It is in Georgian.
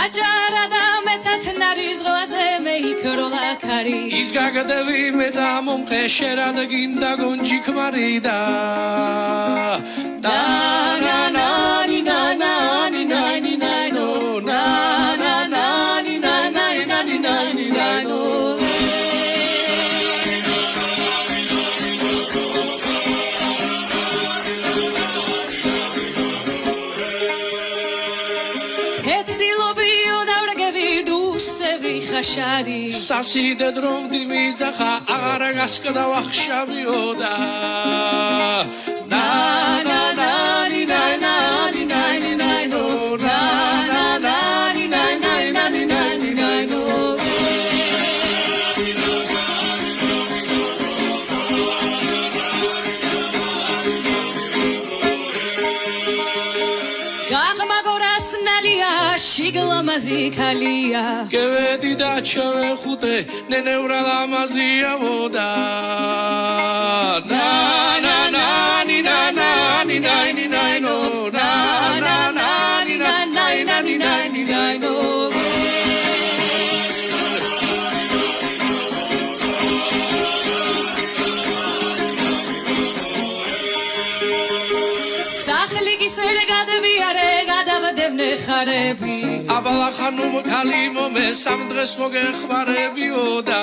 აჯარა და მეთათნარი ზღვაზე მეიქროლა ქარი ის გაგდევი მე წამომყე შერად გინდა გონჯი ქმარი და ხაშარი სასიდე დრომდი მიძახა აღარ გასკდა ვახშამიოდა შიგლამაზი ქალია გევედი და ჩავეხუტე ნენევრა ლამაზიავოდა სახლი გისერე გადვიარე გადავდევნე ხარები აბალა ხანუმ ქალი მომე სამ დღეს მოგეხმარებიოდა